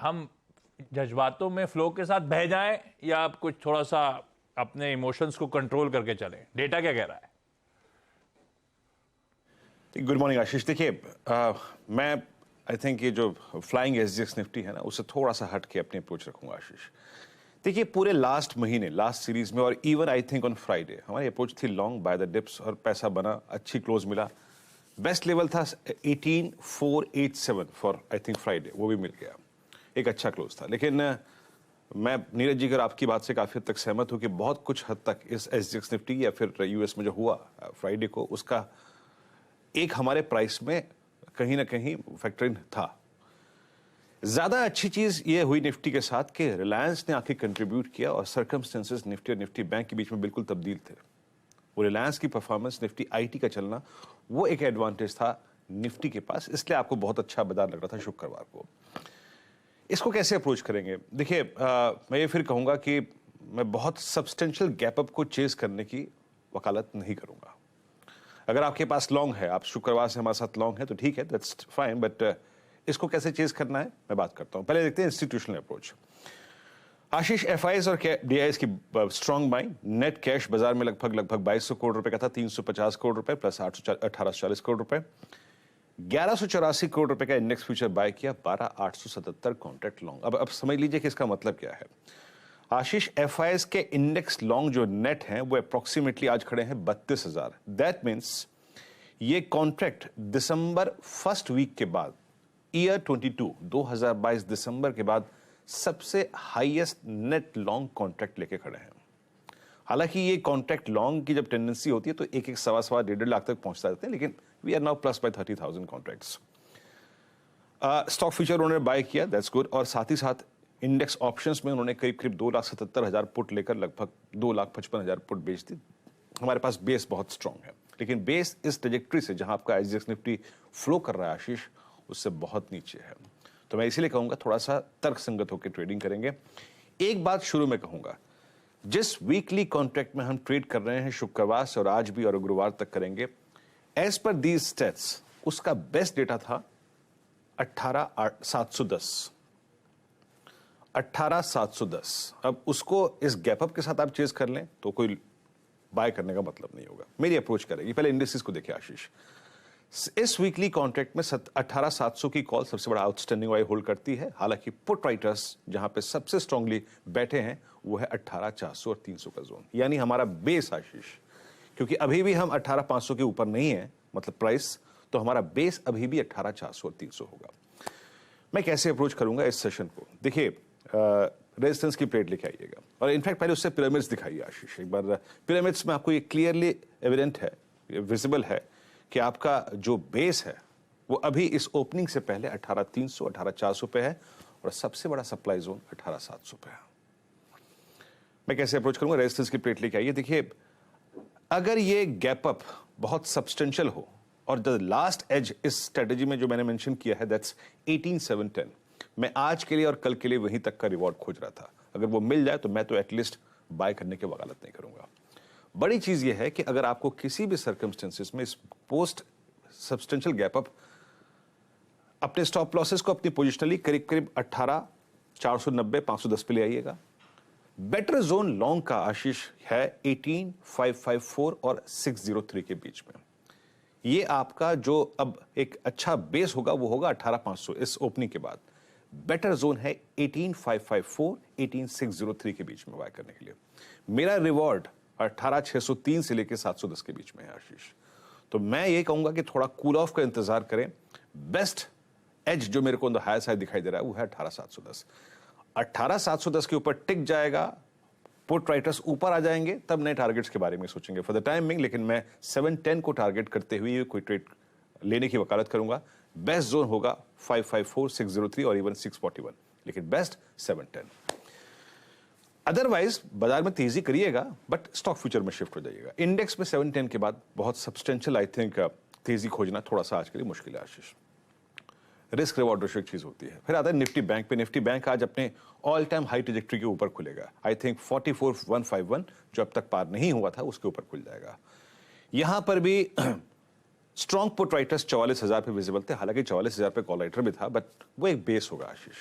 हम जज्बातों में फ्लो के साथ बह जाएं या आप कुछ थोड़ा सा अपने इमोशंस को कंट्रोल करके चलें? डेटा क्या कह रहा है? गुड मॉर्निंग आशीष। देखिए मैं आई थिंक ये जो फ्लाइंग एसजीएक्स निफ्टी है ना, उससे थोड़ा सा हट के अपनी अप्रोच रखूंगा आशीष। देखिए पूरे लास्ट महीने, लास्ट सीरीज में और even I think on Friday हमारी अप्रोच थी लॉन्ग बाय द डिप्स और पैसा बना, अच्छी क्लोज मिला। बेस्ट लेवल था 18487 फॉर आई थिंक फ्राइडे, वो भी मिल गया, एक अच्छा क्लोज था। लेकिन मैं नीरज जी, अगर आपकी बात से काफी हद तक सहमत हूं कि बहुत कुछ हद तक इस एसजीएक्स निफ्टी या फिर यूएस में जो हुआ फ्राइडे को, उसका एक हमारे प्राइस में कहीं ना कहीं फैक्टरिंग था। ज्यादा अच्छी चीज ये हुई निफ्टी के साथ कि रिलायंस ने आके कंट्रीब्यूट किया और सर्कमस्टेंसेस निफ्टी और निफ्टी बैंक के बीच में बिल्कुल तब्दील थे। वो रिलायंस की परफॉर्मेंस, निफ्टी आईटी का चलना, वो एक एडवांटेज था निफ्टी के पास, इसलिए आपको बहुत अच्छा बाजार लग रहा था शुक्रवार को। इसको कैसे अप्रोच करेंगे? देखिए मैं ये फिर कहूंगा कि मैं बहुत सब्सटेंशियल गैप अप को चेज करने की वकालत नहीं करूंगा। अगर आपके पास लॉन्ग है, आप शुक्रवार से हमारे साथ लॉन्ग है तो ठीक है, दैट्स फाइन, बट इसको कैसे चेज करना है मैं बात करता हूं। पहले देखते हैं इंस्टीट्यूशनल अप्रोच। आशीष, एफआईएस और डीआईएस की स्ट्रॉन्ग बाइंग, नेट कैश बाजार में लगभग 2200 करोड़ रुपए का था, 350 करोड़ रुपए प्लस 1840 करोड़ रुपए। 1184 करोड़ रुपए का इंडेक्स फ्यूचर बाय किया, 12877 कॉन्ट्रैक्ट लॉन्ग। अब समझ लीजिए कि इसका मतलब क्या है। आशीष, एफआईएस के इंडेक्स लॉन्ग जो नेट हैं वो अप्रोक्सीमेटली आज खड़े हैं 32,000। दैट मीन्स ये कॉन्ट्रैक्ट दिसंबर फर्स्ट वीक के बाद, ईयर 2022 दिसंबर के बाद सबसे हाईएस्ट नेट लॉन्ग कॉन्ट्रैक्ट लेके खड़े हैं। हालांकि ये कॉन्ट्रैक्ट लॉन्ग की जब टेंडेंसी होती है तो एक सवा 1.5 लाख तक पहुंचता रहते हैं, लेकिन we are now plus buy 30,000 contracts. Stock future उन्होंने बाय किया, दैट्स गुड। और साथ ही साथ इंडेक्स ऑप्शंस में उन्होंने करीब 2,77,000 पुट लेकर लगभग 2,55,000 पुट बेच दी। हमारे पास बेस बहुत स्ट्रांग है, लेकिन बेस इस ट्रेजेक्ट्री से जहां आपका एसजीएक्स निफ्टी फ्लो कर रहा है आशीष, उससे बहुत नीचे है। तो मैं इसीलिए कहूंगा थोड़ा सा तर्कसंगत होकर ट्रेडिंग करेंगे। एक बात शुरू में कहूंगा, जिस वीकली कॉन्ट्रैक्ट में हम ट्रेड कर रहे हैं शुक्रवार से और आज भी और गुरुवार तक करेंगे, एज पर दीज स्टेट्स उसका बेस्ट डेटा था 18,710। 18,710। अब उसको इस गैप अप के साथ आप चेज कर लें तो कोई बाय करने का मतलब नहीं होगा। मेरी अप्रोच करेगी, पहले इंडेक्सेस को देखिए आशीष। इस वीकली कॉन्ट्रैक्ट में 18,700 की कॉल सबसे बड़ा आउटस्टैंडिंग वाई होल्ड करती है। हालांकि पुट राइटर्स जहां पे सबसे स्ट्रांगली बैठे हैं वो है 18,400 और 300 का जोन, यानी हमारा बेस आशीष, क्योंकि अभी भी हम 18,500 के ऊपर नहीं है, मतलब प्राइस, तो हमारा बेस अभी भी 18,400 और 300 होगा। मैं कैसे अप्रोच करूंगा इस सेशन को? देखिए रेजिस्टेंस की प्लेट लेके आइएगा और इनफैक्ट पहले उससे पिरामिड्स दिखाइए आशीष। एक बार पिरामिड्स में आपको ये क्लियरली एविडेंट है, विजिबल है कि आपका जो बेस है वो अभी इस ओपनिंग से पहले 18,300 18,400 पे है और सबसे बड़ा सप्लाई जोन 18,700 पे है। मैं कैसे अप्रोच करूंगा? रेजिस्टेंस की प्लेट लेके आइए। देखिए अगर ये गैप अप बहुत सब्सटेंशियल हो और द लास्ट एज इस स्ट्रेटेजी में जो मैंने मेंशन किया है दैट्स 18,710, मैं आज के लिए और कल के लिए वहीं तक का रिवॉर्ड खोज रहा था। अगर वो मिल जाए तो मैं तो एटलीस्ट बाय करने की वकालत नहीं करूंगा। बड़ी चीज यह है कि अगर आपको किसी भी सर्कमस्टेंसेस में इस पोस्ट सब्सटेंशियल गैप अप अपने स्टॉप लॉसेस को अपनी पोजिशनली करीब 18,490 510 पे ले आइएगा। बेटर जोन लॉन्ग का आशीष है 18,554 और 603 के बीच में। ये आपका जो अब एक अच्छा बेस होगा वो होगा 18,500 इस ओपनिंग के बाद। बेटर जोन है 18,554 18,603 के बीच में बाय करने के लिए। मेरा रिवॉर्ड 18,603 से लेकर 710 के बीच में है आशीष। तो मैं ये कहूंगा कि थोड़ा कूल ऑफ का इंतजार करें। बेस्ट एज जो मेरे को ऑन द हायर साइड दिखाई दे रहा है वो है 18,710। 18,710 के ऊपर टिक जाएगा, पुट राइटर्स ऊपर आ जाएंगे, तब नए टारगेट्स के बारे में सोचेंगे फॉर द टाइमिंग। लेकिन मैं 710 को टारगेट करते हुए कोई ट्रेड लेने की वकालत करूंगा। बेस्ट जोन होगा 554 603 और इवन 641, लेकिन बेस्ट 710। अदरवाइज बाजार में तेजी करिएगा बट स्टॉक फ्यूचर में शिफ्ट हो जाइएगा। इंडेक्स में 710 के बाद बहुत सब्सटेंशियल आई थिंक तेजी खोजना थोड़ा सा आज के लिए मुश्किल है आशीष। रिस्क रिवॉर्ड रेशियो एक चीज होती है। फिर आता है निफ्टी बैंक पे। निफ्टी बैंक आज अपने ऑल टाइम हाई ट्रेजेक्ट्री के ऊपर खुलेगा। आई थिंक 44,151 जो अब तक पार नहीं हुआ था उसके ऊपर खुल जाएगा। यहां पर भी स्ट्रॉन्ग पुट राइटर्स 44,000 पे विजिबल थे। हालांकि 44,000 पे कॉल राइटर भी था, बट वो एक बेस होगा आशीष।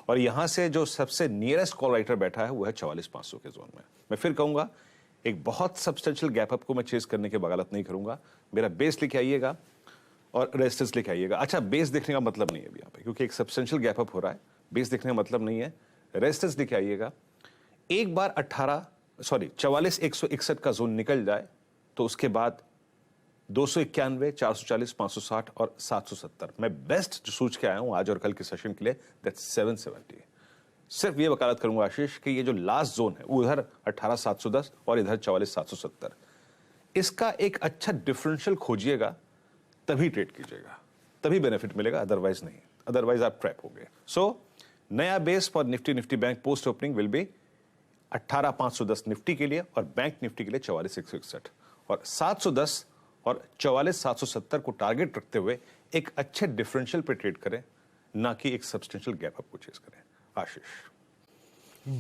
और यहां से जो सबसे नियरेस्ट कॉल राइटर बैठा है वो है 44,500 के जोन में। मैं फिर कहूंगा एक बहुत सब्सटेंशियल गैप अप को मैं चेस करने की बगालत नहीं करूंगा। मेरा बेस लेके आइएगा और रेजिस्टेंस लेके आइएगा। अच्छा, बेस देखने का मतलब नहीं है अभी यहाँ पे, क्योंकि एक सब्सटेंशियल गैप अप हो रहा है, बेस देखने का मतलब नहीं है। रेजिस्टेंस लेके आइएगा। एक बार 44,161 का जोन निकल जाए तो उसके बाद 291, 440, 560 और 770 मैं बेस्ट जो सोच के आया हूं आज और कल के सेशन के लिए, दैट्स 770। सिर्फ ये वकालत करूंगा आशीष कि ये जो लास्ट जोन है उधर 18,710 और इधर 44,770, इसका एक अच्छा डिफरेंशियल खोजिएगा, तभी ट्रेड कीजिएगा, तभी बेनिफिट मिलेगा, अदरवाइज नहीं। अदरवाइज आप ट्रैप हो गए। सो नया base for Nifty bank post opening will be 18,510 Nifty के लिए और बैंक निफ्टी के लिए 44,161 और 710 और 44,770 को टारगेट रखते हुए एक अच्छे डिफरेंशियल पे ट्रेड करें, ना कि एक सब्सटेंशियल गैप अप को चेस करें। आशीष।